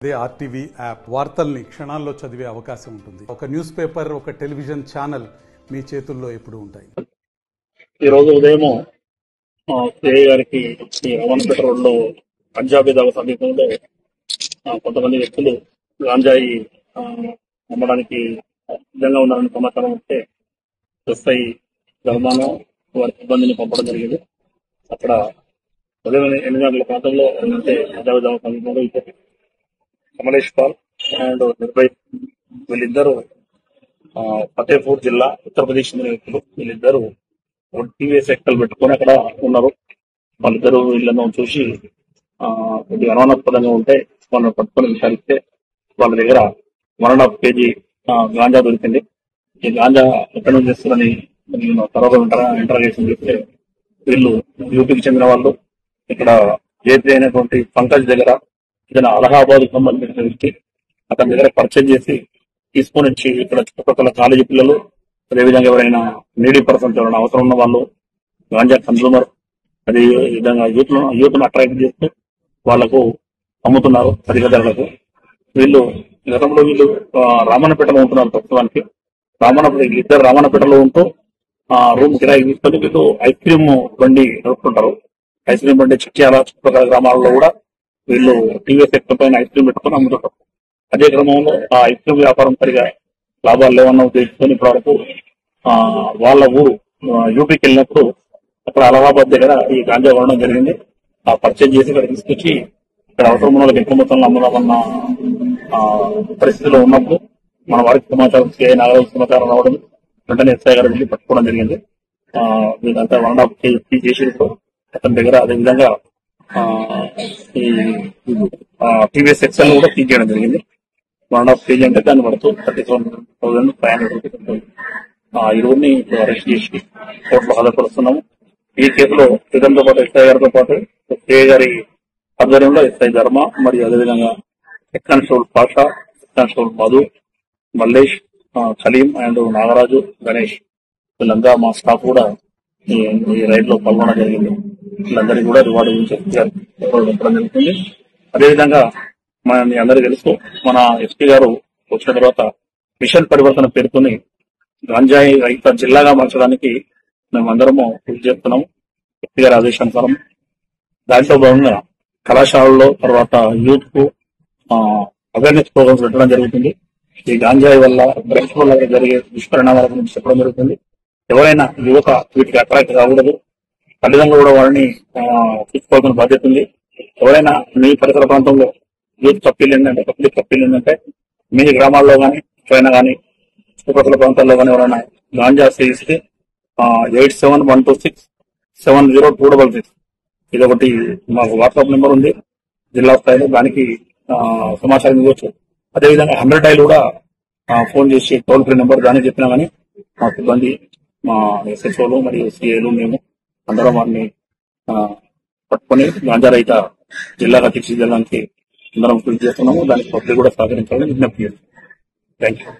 అదే RTV app వార్తల్ని క్షణాల్లో చదివే అవకాశం ఉంటుంది. ఒక న్యూస్ పేపర్, ఒక టెలివిజన్ ఛానల్ మీ చేతుల్లో ఎప్పుడు ఉంటాయి. ఈ రోజు ఉదయం సిఐ గారికి రమణపేట రోడ్లో పంజాబీ దావ సమీపంలో కొంతమంది వ్యక్తులు గాంజాయి అమ్మడానికి సిద్ధంగా ఉన్నారని సమాచారం వస్తే ఎస్ఐ ధర్మానం వారి సిబ్బందిని పంపడం జరిగింది. అక్కడ ఉదయం 8 గంటల ప్రాంతంలో ఏంటంటే పంజాబీ దావ సమీపంలో కమలేష్ పాల్ అండ్ నిర్భయ్ వీళ్ళిద్దరూ ఫతేపూర్ జిల్లా ఉత్తరప్రదేశ్ చెందిన వ్యక్తులు. వీళ్ళిద్దరూ టీవీఎస్ ఎక్కలు పెట్టుకుని అక్కడ ఉన్నారు. వాళ్ళిద్దరూ వీళ్ళను చూసి కొద్దిగా అనుమానాస్పదంగా ఉంటే వాళ్ళని పట్టుకొని విచారిస్తే వాళ్ళ దగ్గర 1.5 kg గాంజా దొరికింది. ఈ గాంజా ఎక్కడి నుంచి చేస్తుందని తర్వాత ఇంటరాగేషన్ చేస్తే వీళ్ళు యూపీకి చెందిన వాళ్ళు. ఇక్కడ జేపీ అయినటువంటి పంకజ్ దగ్గర ఇతను అలహాబాద్ సంబంధించిన వ్యక్తి. అతని దగ్గర పర్చేజ్ చేసి తీసుకొని వచ్చి ఇక్కడ చుట్టుపక్కల కాలేజీ పిల్లలు, అదేవిధంగా ఎవరైనా నీడీ పర్సన్స్, ఎవరైనా అవసరం ఉన్న వాళ్ళు, గాంజా కన్సూమర్, అదే విధంగా యూత్ను అట్రాక్ట్ చేస్తూ వాళ్లకు అమ్ముతున్నారు అధిక ధరలకు. వీళ్ళు గతంలో రామన్నపేటలో ఉంటున్నారు. ప్రస్తుతానికి ఇద్దరు రామన్నపేటలో ఉంటూ రూమ్ కిరాయి తీసుకొని వీళ్ళు ఐస్ క్రీమ్ బండి నడుపుతుంటారు. ఐస్ క్రీమ్ బండి చిట్యాల చుట్టుపక్కల గ్రామాలలో కూడా వీళ్ళు టీవీఎస్ ఎక్టర్ పైన ఐస్ క్రీమ్ పెట్టుకుని అమ్ముతుంటారు. అదే క్రమంలో ఆ ఐస్ క్రీమ్ వ్యాపారం సరిగా లాభాలు లేవన్నా ఉద్దేశించుకొని ఇప్పటి వరకు వాళ్ళ ఊరు యూపీకి వెళ్ళినప్పుడు అక్కడ అలహాబాద్ దగ్గర ఈ గాంజా కొనడం జరిగింది. ఆ పర్చేజ్ చేసి ఇక్కడ తీసుకొచ్చి ఇక్కడ అవసరం ఉన్న వాళ్ళకి ఎక్కువ మొత్తంలో అమ్ముదామన్న పరిస్థితిలో ఉన్నప్పుడు మన వారికి సమాచారం నాగరాజు సమాచారం రావడం, వెంటనే ఎస్ఐ గారు వెళ్ళి పట్టుకోవడం జరిగింది. వీళ్ళంతా 1.5 kg చేసి అతని దగ్గర అదేవిధంగా ఈ టీవీఎస్ ఎక్సెల్ కూడా సీజ్ చేయడం జరిగింది. 1.5 kg అంటే దాన్ని పడుతూ 37,500 రూపీస్ ఉంటుంది. ఇరువురిని అరెస్ట్ చేసి కోర్టులో హాజరుపరుస్తున్నాము. ఈ కేసులో ఇతనితో పాటు ఎస్ఐ గారితో పాటు ఎస్ఐ గారి ఆధ్వర్యంలో ఎస్ఐ ధర్మ మరియు అదేవిధంగా head constable Pasha, head constable Madhu, Mallesh, Salim and Nagaraju, Ganesh వీళ్ళంతా మా స్టాఫ్ కూడా ఈ రైడ్ లో పాల్గొనడం జరిగింది. వీళ్ళందరికీ కూడా రివార్డు గురించి చెప్పడం జరుగుతుంది. అదేవిధంగా మీ అందరికీ తెలుసు, మన ఎస్పీ గారు వచ్చిన తర్వాత మిషన్ పరివర్తన పేరుతోని గాంజాయి రహిత జిల్లాగా మార్చడానికి మేమందరము కృషి చేస్తున్నాము. ఎస్పీ గారి ఆదేశానుసారం దాంట్లో భాగంగా కళాశాలల్లో తర్వాత యూత్ కు అవేర్నెస్ ప్రోగ్రామ్స్ పెట్టడం జరుగుతుంది. ఈ గాంజాయి వల్ల డ్రగ్స్ వల్ల జరిగే దుష్పరిణామాల గురించి చెప్పడం జరుగుతుంది. ఎవరైనా యువత వీటికి అట్రాక్ట్ కాకూడదు. తల్లిదండ్రులు కూడా వారిని చూసుకోవాల్సిన బాధ్యత ఉంది. ఎవరైనా మీ పరిసర ప్రాంతంలో యూత్ పబ్లిక్ తప్పిల్లిందంటే మీ గ్రామాల్లో కానీ ఎక్కడైనా కానీ చుట్టుపక్కల ప్రాంతాల్లో కానీ ఎవరైనా గాంజా సేవిస్తే 8712670266 ఇది ఒకటి మాకు వాట్సాప్ నెంబర్ ఉంది జిల్లా స్థాయిలో. దానికి సమాచారం ఇవ్వచ్చు. అదేవిధంగా 100 డైల్ కూడా ఫోన్ చేసి టోల్ ఫ్రీ నెంబర్ దానికి చెప్పినా కానీ మా సిబ్బంది, మా ఎస్ఎస్ఓలు మరియు సిఐలు మేము అందరం వారిని పట్టుకొని గాంజా రహిత జిల్లాగా తీర్చిదిద్దడానికి అందరం కృషి చేస్తున్నాము. దానికి పబ్లిక్ కూడా సహకరించాలని విజ్ఞప్తి చేస్తున్నాం. Thank you.